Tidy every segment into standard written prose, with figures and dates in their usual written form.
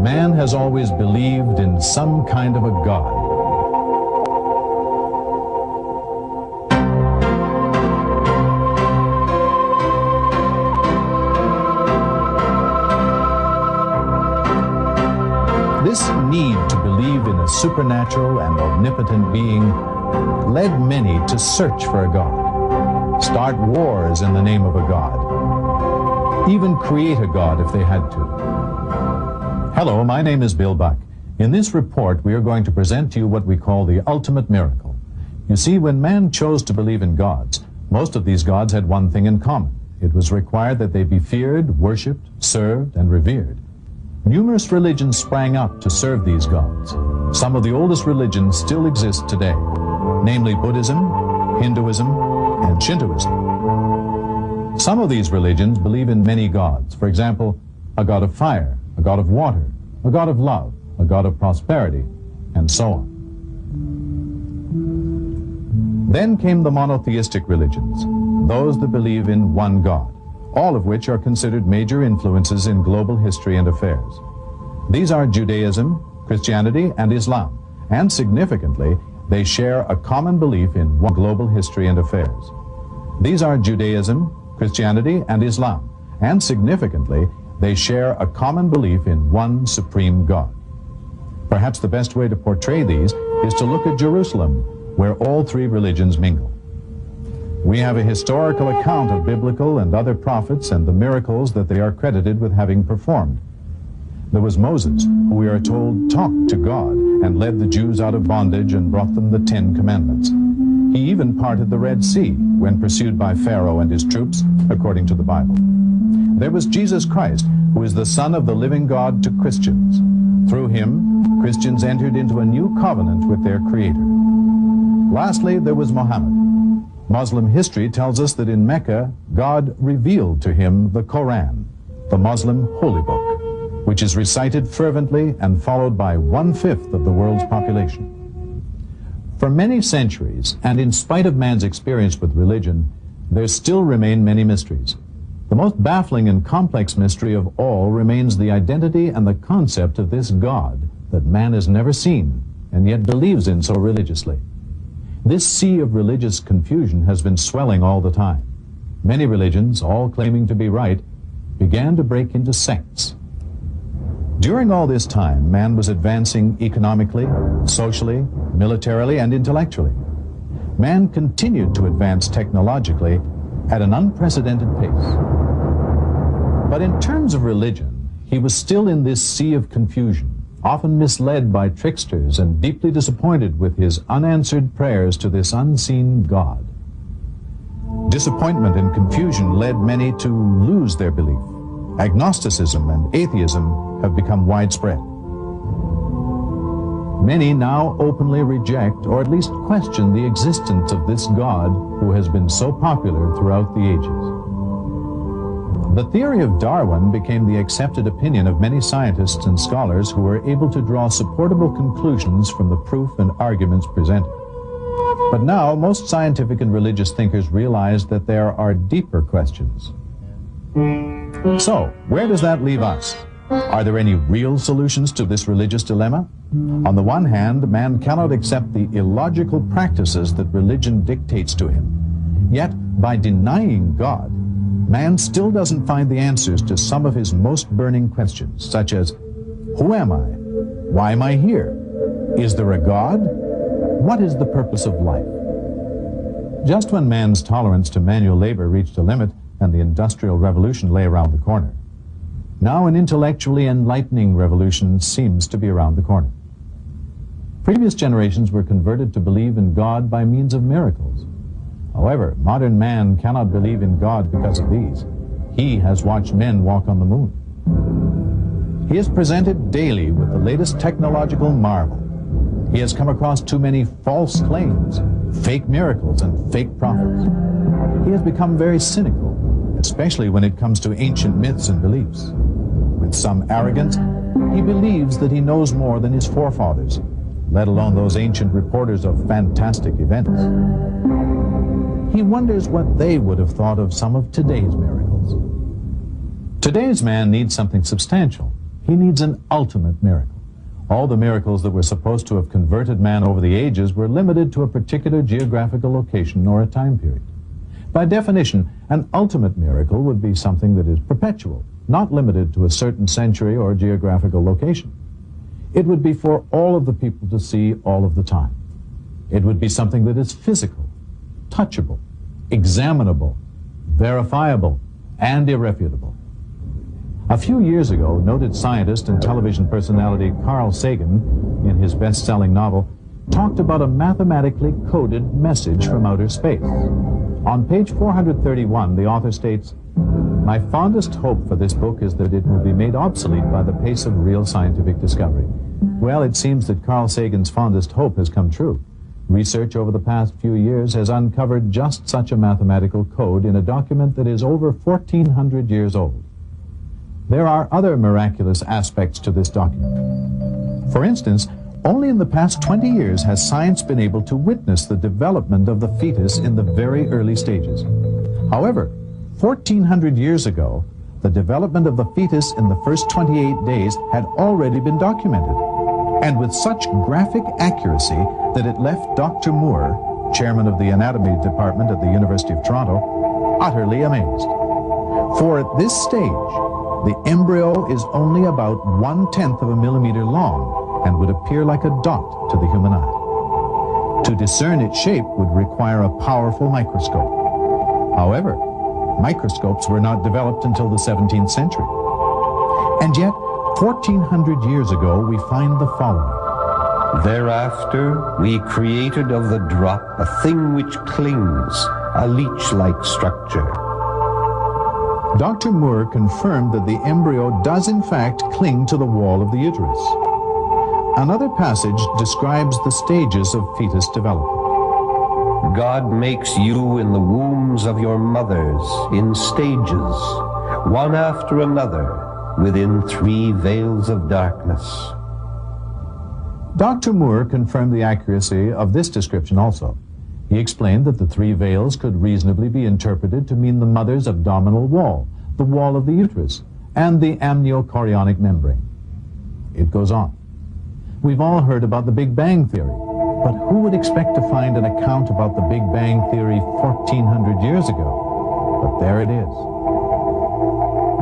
Man has always believed in some kind of a God. This need to believe in a supernatural and omnipotent being led many to search for a God, start wars in the name of a God, even create a God if they had to. Hello, my name is Bill Buck. In this report, we are going to present to you what we call the ultimate miracle. You see, when man chose to believe in gods, most of these gods had one thing in common. It was required that they be feared, worshipped, served, and revered. Numerous religions sprang up to serve these gods. Some of the oldest religions still exist today, namely Buddhism, Hinduism, and Shintoism. Some of these religions believe in many gods. For example, a god of fire, a god of water, a god of love, a god of prosperity, and so on. Then came the monotheistic religions, those that believe in one God, all of which are considered major influences in global history and affairs. These are Judaism, Christianity, and Islam, and significantly, they share a common belief in one global history and affairs. These are Judaism, Christianity, and Islam, and significantly, they share a common belief in one supreme God. Perhaps the best way to portray these is to look at Jerusalem, where all three religions mingle. We have a historical account of biblical and other prophets and the miracles that they are credited with having performed. There was Moses, who we are told talked to God and led the Jews out of bondage and brought them the 10 Commandments. He even parted the Red Sea when pursued by Pharaoh and his troops, according to the Bible. There was Jesus Christ, who is the Son of the living God to Christians. Through him, Christians entered into a new covenant with their Creator. Lastly, there was Muhammad. Muslim history tells us that in Mecca, God revealed to him the Quran, the Muslim holy book, which is recited fervently and followed by 1/5 of the world's population. For many centuries, and in spite of man's experience with religion, there still remain many mysteries. The most baffling and complex mystery of all remains the identity and the concept of this God that man has never seen and yet believes in so religiously. This sea of religious confusion has been swelling all the time. Many religions, all claiming to be right, began to break into sects. During all this time, man was advancing economically, socially, militarily, and intellectually. Man continued to advance technologically at an unprecedented pace. But in terms of religion, he was still in this sea of confusion, often misled by tricksters and deeply disappointed with his unanswered prayers to this unseen God. Disappointment and confusion led many to lose their belief. Agnosticism and atheism have become widespread. Many now openly reject or at least question the existence of this God who has been so popular throughout the ages. The theory of Darwin became the accepted opinion of many scientists and scholars who were able to draw supportable conclusions from the proof and arguments presented. But now, most scientific and religious thinkers realize that there are deeper questions. So, where does that leave us? Are there any real solutions to this religious dilemma? On the one hand, man cannot accept the illogical practices that religion dictates to him. Yet, by denying God, man still doesn't find the answers to some of his most burning questions, such as, who am I? Why am I here? Is there a God? What is the purpose of life? Just when man's tolerance to manual labor reached a limit and the Industrial Revolution lay around the corner, now an intellectually enlightening revolution seems to be around the corner. Previous generations were converted to believe in God by means of miracles. However, modern man cannot believe in God because of these. He has watched men walk on the moon. He is presented daily with the latest technological marvel. He has come across too many false claims, fake miracles, and fake prophets. He has become very cynical, especially when it comes to ancient myths and beliefs. With some arrogance, he believes that he knows more than his forefathers, let alone those ancient reporters of fantastic events. He wonders what they would have thought of some of today's miracles. Today's man needs something substantial. He needs an ultimate miracle. All the miracles that were supposed to have converted man over the ages were limited to a particular geographical location or a time period. By definition, an ultimate miracle would be something that is perpetual, not limited to a certain century or geographical location. It would be for all of the people to see all of the time. It would be something that is physical, touchable, examinable, verifiable, and irrefutable. A few years ago, noted scientist and television personality Carl Sagan, in his best-selling novel, talked about a mathematically coded message from outer space. On page 431, the author states, "My fondest hope for this book is that it will be made obsolete by the pace of real scientific discovery." Well, it seems that Carl Sagan's fondest hope has come true. Research over the past few years has uncovered just such a mathematical code in a document that is over 1,400 years old. There are other miraculous aspects to this document. For instance, only in the past 20 years has science been able to witness the development of the fetus in the very early stages. However, 1,400 years ago, the development of the fetus in the first 28 days had already been documented, and with such graphic accuracy that it left Dr. Moore, chairman of the anatomy department at the University of Toronto, utterly amazed. For at this stage, the embryo is only about 1/10 of a millimeter long and would appear like a dot to the human eye. To discern its shape would require a powerful microscope. However, microscopes were not developed until the 17th century. And yet, 1,400 years ago, we find the following. Thereafter, we created of the drop a thing which clings, a leech-like structure. Dr. Moore confirmed that the embryo does in fact cling to the wall of the uterus. Another passage describes the stages of fetus development. God makes you in the wombs of your mothers in stages, one after another, within 3 veils of darkness. Dr. Moore confirmed the accuracy of this description also. He explained that the 3 veils could reasonably be interpreted to mean the mother's abdominal wall, the wall of the uterus, and the amniochorionic membrane. It goes on. We've all heard about the Big Bang Theory, but who would expect to find an account about the Big Bang Theory 1,400 years ago? But there it is.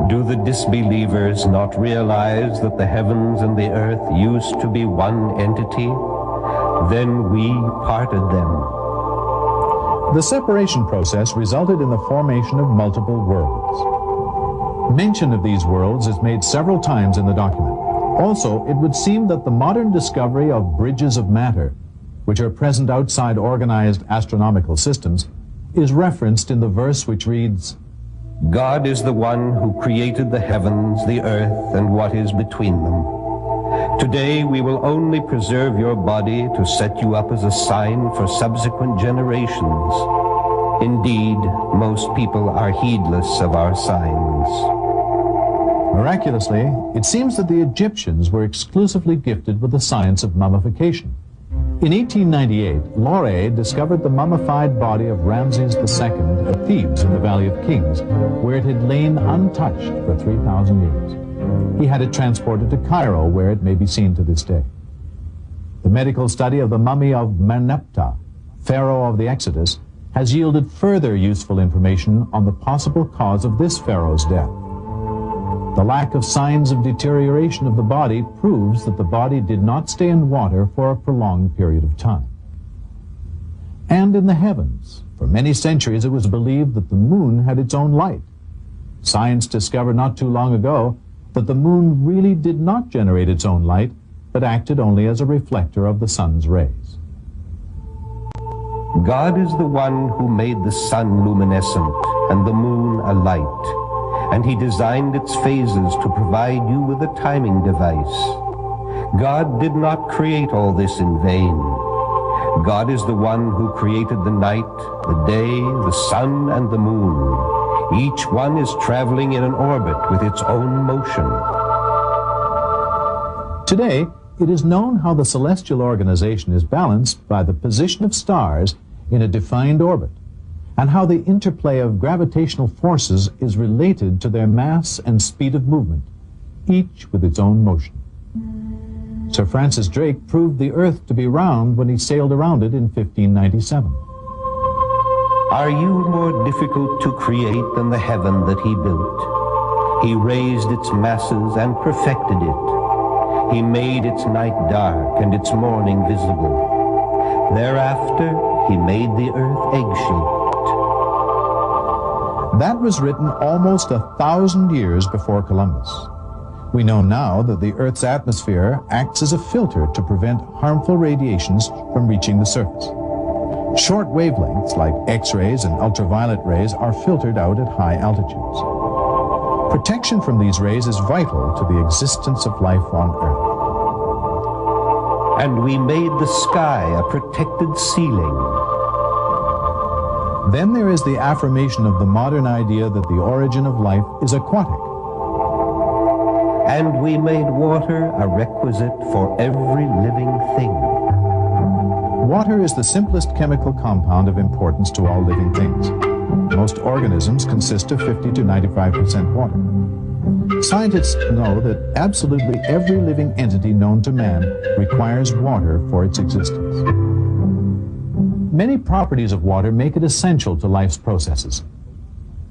Do the disbelievers not realize that the heavens and the earth used to be one entity? Then we parted them. The separation process resulted in the formation of multiple worlds. Mention of these worlds is made several times in the document. Also, it would seem that the modern discovery of bridges of matter, which are present outside organized astronomical systems, is referenced in the verse which reads, God is the one who created the heavens, the earth, and what is between them. Today we will only preserve your body to set you up as a sign for subsequent generations. Indeed, most people are heedless of our signs. Miraculously, it seems that the Egyptians were exclusively gifted with the science of mummification. In 1898, Loret discovered the mummified body of Ramses II at Thebes in the Valley of Kings, where it had lain untouched for 3,000 years. He had it transported to Cairo, where it may be seen to this day. The medical study of the mummy of Merneptah, pharaoh of the Exodus, has yielded further useful information on the possible cause of this pharaoh's death. The lack of signs of deterioration of the body proves that the body did not stay in water for a prolonged period of time. And in the heavens, for many centuries it was believed that the moon had its own light. Science discovered not too long ago that the moon really did not generate its own light, but acted only as a reflector of the sun's rays. God is the one who made the sun luminescent and the moon a light, and he designed its phases to provide you with a timing device. God did not create all this in vain. God is the one who created the night, the day, the sun, and the moon. Each one is traveling in an orbit with its own motion. Today, it is known how the celestial organization is balanced by the position of stars in a defined orbit, and how the interplay of gravitational forces is related to their mass and speed of movement. each with its own motion. Sir Francis Drake proved the Earth to be round when he sailed around it in 1597. Are you more difficult to create than the heaven that he built? He raised its masses and perfected it. He made its night dark and its morning visible. Thereafter, he made the earth egg-shaped. That was written almost 1,000 years before Columbus. We know now that the Earth's atmosphere acts as a filter to prevent harmful radiations from reaching the surface. Short wavelengths like X-rays and ultraviolet rays are filtered out at high altitudes. Protection from these rays is vital to the existence of life on Earth. And we made the sky a protected ceiling. Then there is the affirmation of the modern idea that the origin of life is aquatic. And we made water a requisite for every living thing. Water is the simplest chemical compound of importance to all living things. Most organisms consist of 50 to 95% water. Scientists know that absolutely every living entity known to man requires water for its existence. Many properties of water make it essential to life's processes.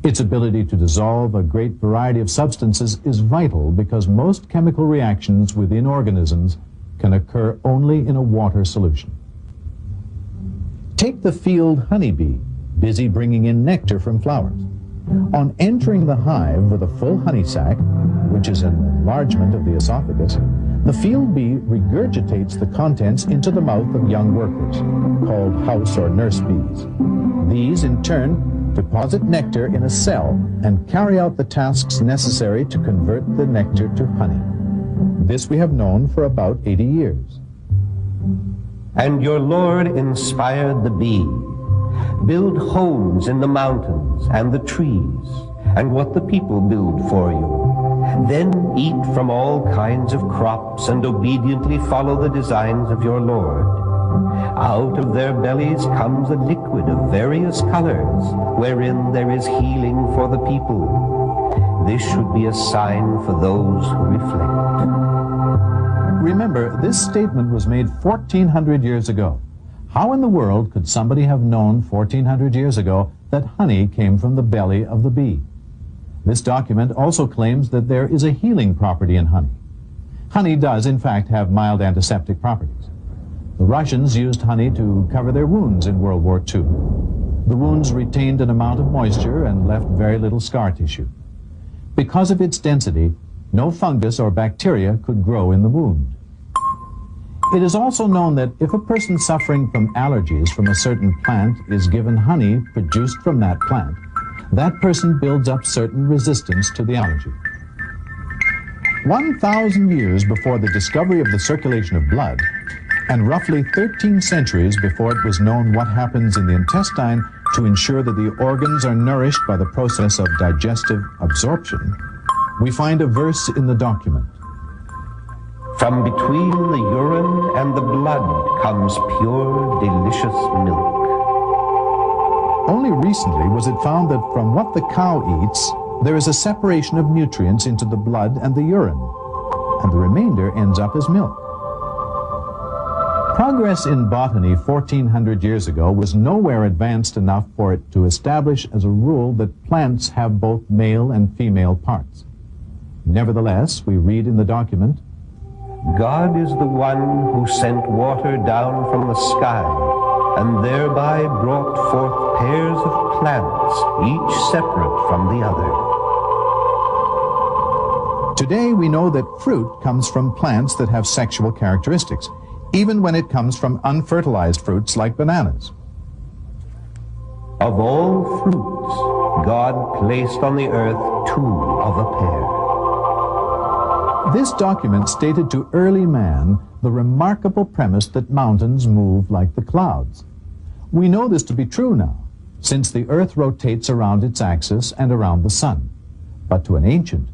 Its ability to dissolve a great variety of substances is vital because most chemical reactions within organisms can occur only in a water solution. Take the field honeybee, busy bringing in nectar from flowers. On entering the hive with a full honey sac, which is an enlargement of the esophagus, the field bee regurgitates the contents into the mouth of young workers, called house or nurse bees. These, in turn, deposit nectar in a cell and carry out the tasks necessary to convert the nectar to honey. This we have known for about 80 years. And your Lord inspired the bee. Build homes in the mountains and the trees, and what the people build for you. Then eat from all kinds of crops and obediently follow the designs of your Lord. Out of their bellies comes a liquid of various colors, wherein there is healing for the people. This should be a sign for those who reflect. Remember, this statement was made 1,400 years ago. How in the world could somebody have known 1,400 years ago that honey came from the belly of the bee? This document also claims that there is a healing property in honey. Honey does, in fact, have mild antiseptic properties. The Russians used honey to cover their wounds in World War II. The wounds retained an amount of moisture and left very little scar tissue. Because of its density, no fungus or bacteria could grow in the wound. It is also known that if a person suffering from allergies from a certain plant is given honey produced from that plant, that person builds up certain resistance to the allergy. 1,000 years before the discovery of the circulation of blood, and roughly 13 centuries before it was known what happens in the intestine to ensure that the organs are nourished by the process of digestive absorption, we find a verse in the document. From between the urine and the blood comes pure, delicious milk. Only recently was it found that from what the cow eats, there is a separation of nutrients into the blood and the urine, and the remainder ends up as milk. Progress in botany 1,400 years ago was nowhere advanced enough for it to establish as a rule that plants have both male and female parts. Nevertheless, we read in the document, God is the one who sent water down from the sky and thereby brought forth pairs of plants, each separate from the other. Today we know that fruit comes from plants that have sexual characteristics, even when it comes from unfertilized fruits like bananas. Of all fruits, God placed on the earth two of a pair. This document stated to early man the remarkable premise that mountains move like the clouds. We know this to be true now, since the earth rotates around its axis and around the sun. But to an ancient,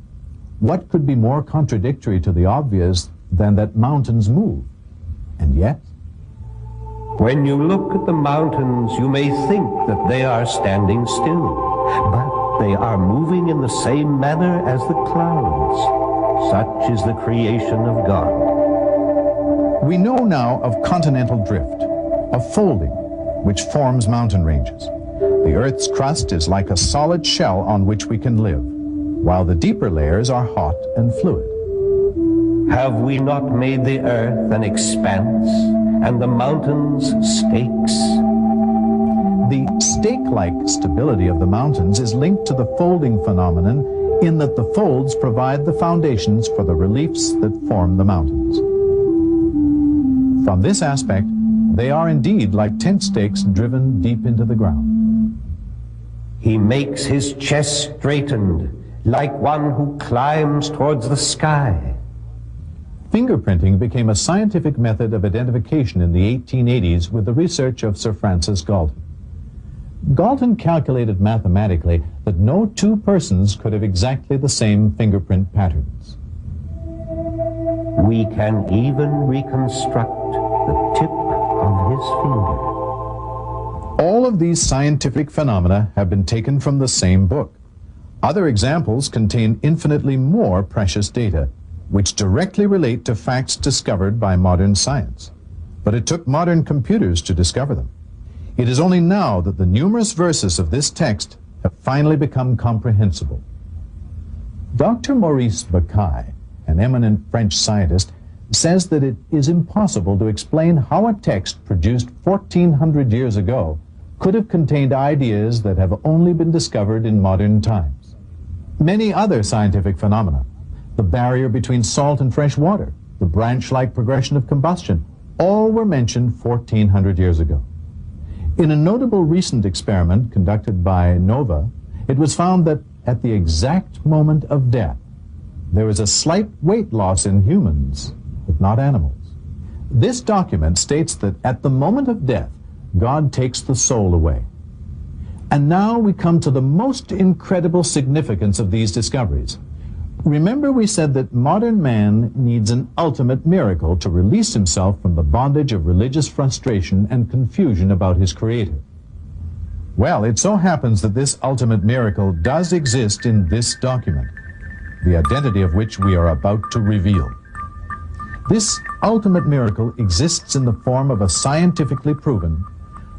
what could be more contradictory to the obvious than that mountains move? And yet, when you look at the mountains, you may think that they are standing still, but they are moving in the same manner as the clouds. Such is the creation of God. We know now of continental drift, of folding, which forms mountain ranges. The Earth's crust is like a solid shell on which we can live, while the deeper layers are hot and fluid. Have we not made the earth an expanse, and the mountains stakes? The stake-like stability of the mountains is linked to the folding phenomenon in that the folds provide the foundations for the reliefs that form the mountains. From this aspect, they are indeed like tent stakes driven deep into the ground. He makes his chest straightened, like one who climbs towards the sky. Fingerprinting became a scientific method of identification in the 1880s with the research of Sir Francis Galton. Galton calculated mathematically that no two persons could have exactly the same fingerprint patterns. We can even reconstruct the tip of his finger. All of these scientific phenomena have been taken from the same book. Other examples contain infinitely more precious data, which directly relate to facts discovered by modern science. But it took modern computers to discover them. It is only now that the numerous verses of this text have finally become comprehensible. Dr. Maurice Bucaille, an eminent French scientist, says that it is impossible to explain how a text produced 1,400 years ago could have contained ideas that have only been discovered in modern times. Many other scientific phenomena, the barrier between salt and fresh water, the branch-like progression of combustion, all were mentioned 1,400 years ago. In a notable recent experiment conducted by NOVA, it was found that at the exact moment of death, there is a slight weight loss in humans, but not animals. This document states that at the moment of death, God takes the soul away. And now we come to the most incredible significance of these discoveries. Remember, we said that modern man needs an ultimate miracle to release himself from the bondage of religious frustration and confusion about his Creator. Well, it so happens that this ultimate miracle does exist in this document, the identity of which we are about to reveal. This ultimate miracle exists in the form of a scientifically proven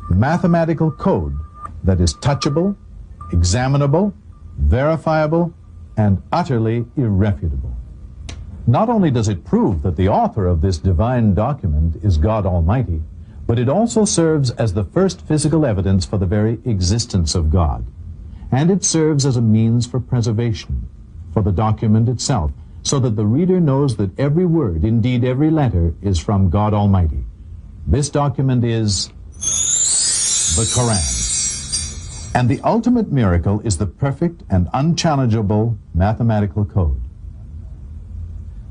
mathematical code that is touchable, examinable, verifiable, and utterly irrefutable. Not only does it prove that the author of this divine document is God Almighty, but it also serves as the first physical evidence for the very existence of God. And it serves as a means for preservation, for the document itself, so that the reader knows that every word, indeed every letter, is from God Almighty. This document is the Quran. And the ultimate miracle is the perfect and unchallengeable mathematical code.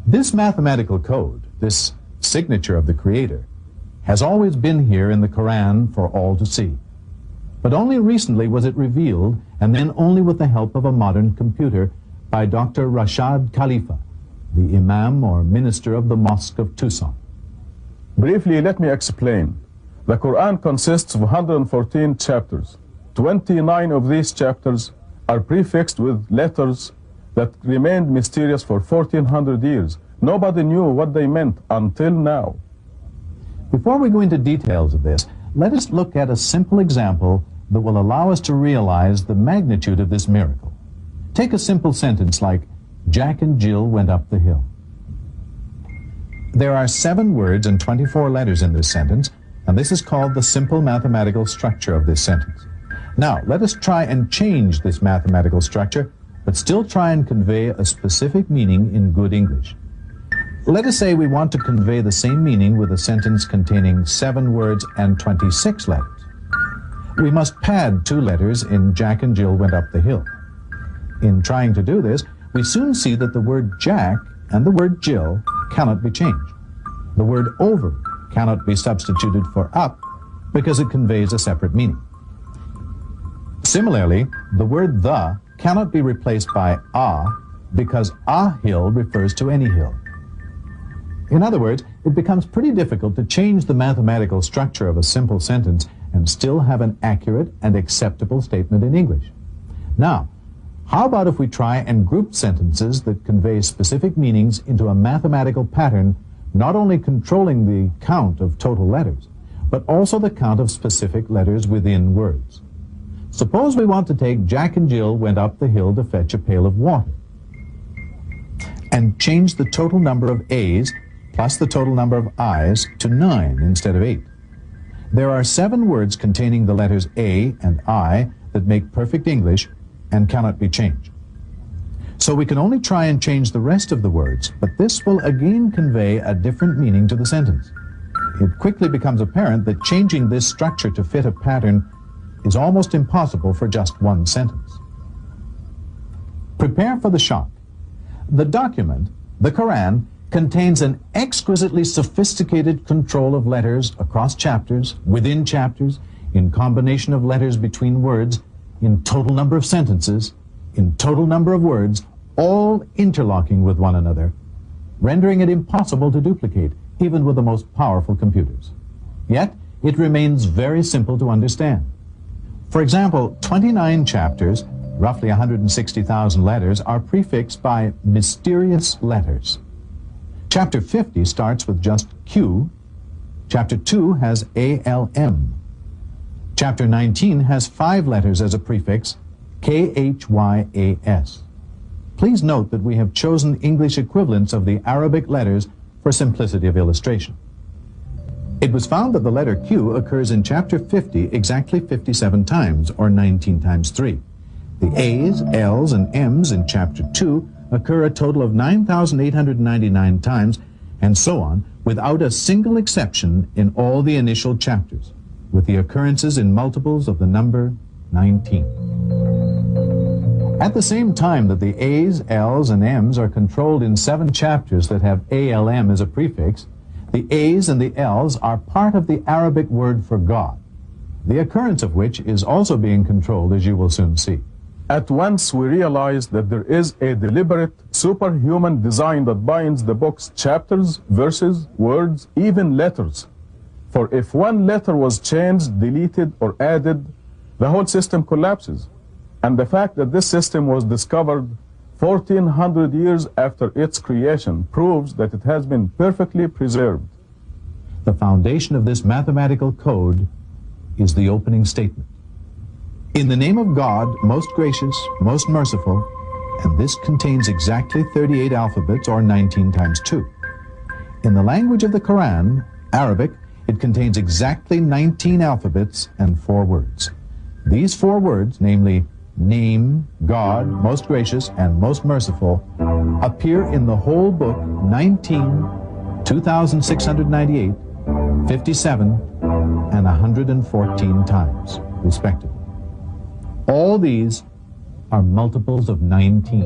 This mathematical code, this signature of the Creator, has always been here in the Quran for all to see. But only recently was it revealed, and then only with the help of a modern computer, by Dr. Rashad Khalifa, the Imam or minister of the Mosque of Tucson. Briefly, let me explain. The Quran consists of 114 chapters. 29 of these chapters are prefixed with letters that remained mysterious for 1,400 years. Nobody knew what they meant until now. Before we go into details of this, let us look at a simple example that will allow us to realize the magnitude of this miracle. Take a simple sentence like, Jack and Jill went up the hill. There are 7 words and 24 letters in this sentence, and this is called the simple mathematical structure of this sentence. Now, let us try and change this mathematical structure, but still try and convey a specific meaning in good English. Let us say we want to convey the same meaning with a sentence containing 7 words and 26 letters. We must pad 2 letters in Jack and Jill went up the hill. In trying to do this, we soon see that the word Jack and the word Jill cannot be changed. The word over cannot be substituted for up because it conveys a separate meaning. Similarly, the word the cannot be replaced by a because a hill refers to any hill. In other words, it becomes pretty difficult to change the mathematical structure of a simple sentence and still have an accurate and acceptable statement in English. Now, How about if we try and group sentences that convey specific meanings into a mathematical pattern, not only controlling the count of total letters, but also the count of specific letters within words? Suppose we want to take Jack and Jill went up the hill to fetch a pail of water, and change the total number of A's plus the total number of I's to 9 instead of 8. There are 7 words containing the letters A and I that make perfect English and cannot be changed. So we can only try and change the rest of the words, but this will again convey a different meaning to the sentence. It quickly becomes apparent that changing this structure to fit a pattern is almost impossible for just one sentence. Prepare for the shock. The document, the Quran, contains an exquisitely sophisticated control of letters across chapters, within chapters, in combination of letters between words, in total number of sentences, in total number of words, all interlocking with one another, rendering it impossible to duplicate, even with the most powerful computers. Yet, it remains very simple to understand. For example, 29 chapters, roughly 160,000 letters, are prefixed by mysterious letters. Chapter 50 starts with just Q. Chapter 2 has ALM. Chapter 19 has 5 letters as a prefix, KHYAS. Please note that we have chosen English equivalents of the Arabic letters for simplicity of illustration. It was found that the letter Q occurs in chapter 50 exactly 57 times, or 19 times 3. The A's, L's, and M's in chapter 2 occur a total of 9,899 times, and so on, without a single exception in all the initial chapters, with the occurrences in multiples of the number 19. At the same time that the A's, L's, and M's are controlled in 7 chapters that have ALM as a prefix, the A's and the L's are part of the Arabic word for God, the occurrence of which is also being controlled, as you will soon see. At once we realize that there is a deliberate, superhuman design that binds the book's chapters, verses, words, even letters. For if one letter was changed, deleted, or added, the whole system collapses. And the fact that this system was discovered 1,400 years after its creation proves that it has been perfectly preserved. The foundation of this mathematical code is the opening statement. In the name of God, most gracious, most merciful, and this contains exactly 38 alphabets, or 19 times 2. In the language of the Quran, Arabic, it contains exactly 19 alphabets and 4 words. These 4 words, namely name, God, most gracious, and most merciful, appear in the whole book 19, 2,698, 57, and 114 times, respectively. All these are multiples of 19.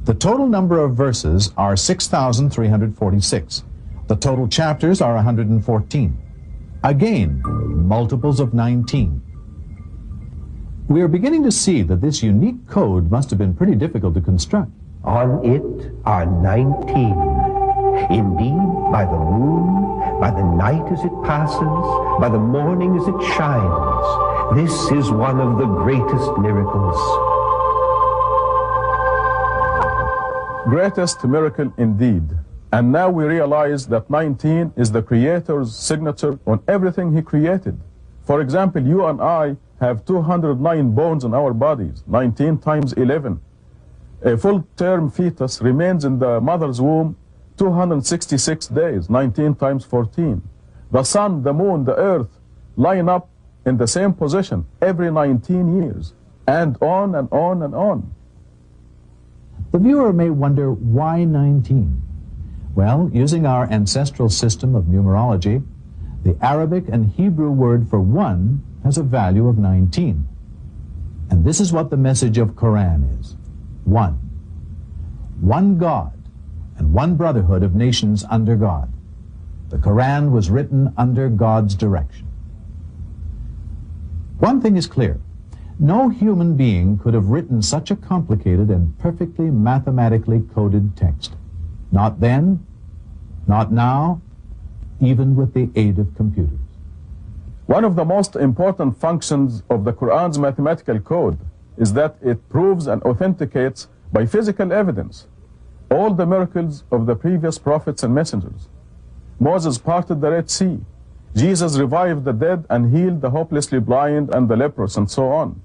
The total number of verses are 6,346. The total chapters are 114. Again, multiples of 19. We are beginning to see that this unique code must have been pretty difficult to construct. On it are 19. Indeed, by the moon, by the night as it passes, by the morning as it shines, this is one of the greatest miracles. Greatest miracle indeed. And now we realize that 19 is the Creator's signature on everything He created. For example, you and I have 209 bones in our bodies, 19 times 11. A full-term fetus remains in the mother's womb 266 days, 19 times 14. The sun, the moon, the earth line up in the same position every 19 years, and on and on and on. The viewer may wonder, why 19? Well, using our ancestral system of numerology, the Arabic and Hebrew word for 1 has a value of 19. And this is what the message of Quran is. 1. One God and one brotherhood of nations under God. The Quran was written under God's direction. One thing is clear. No human being could have written such a complicated and perfectly mathematically coded text. Not then, not now, even with the aid of computers. One of the most important functions of the Quran's mathematical code is that it proves and authenticates by physical evidence all the miracles of the previous prophets and messengers. Moses parted the Red Sea. Jesus revived the dead and healed the hopelessly blind and the leprous, and so on.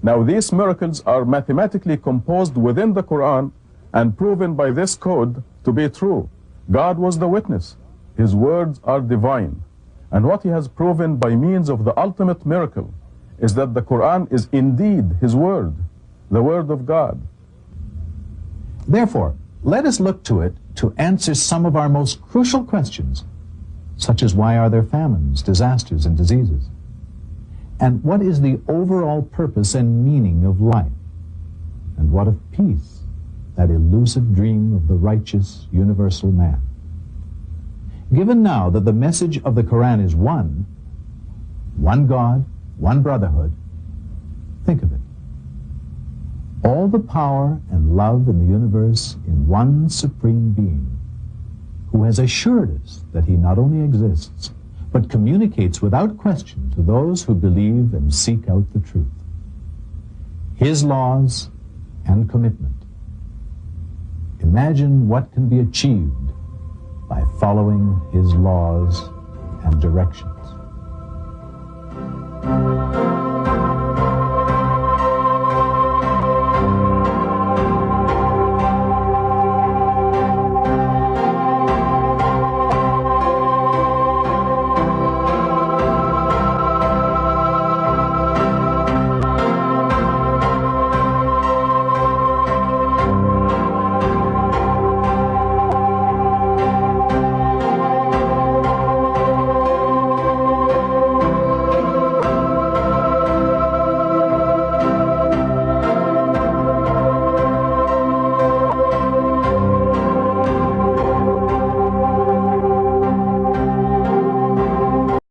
Now these miracles are mathematically composed within the Quran and proven by this code to be true. God was the witness. His words are divine. And what he has proven by means of the ultimate miracle is that the Quran is indeed his word, the word of God. Therefore, let us look to it to answer some of our most crucial questions, such as why are there famines, disasters, and diseases? And what is the overall purpose and meaning of life? And what of peace, that elusive dream of the righteous, universal man? Given now that the message of the Quran is one God, one brotherhood, think of it. All the power and love in the universe in one supreme being, who has assured us that he not only exists, but communicates without question to those who believe and seek out the truth. His laws and commitment. Imagine what can be achieved by following his laws and direction.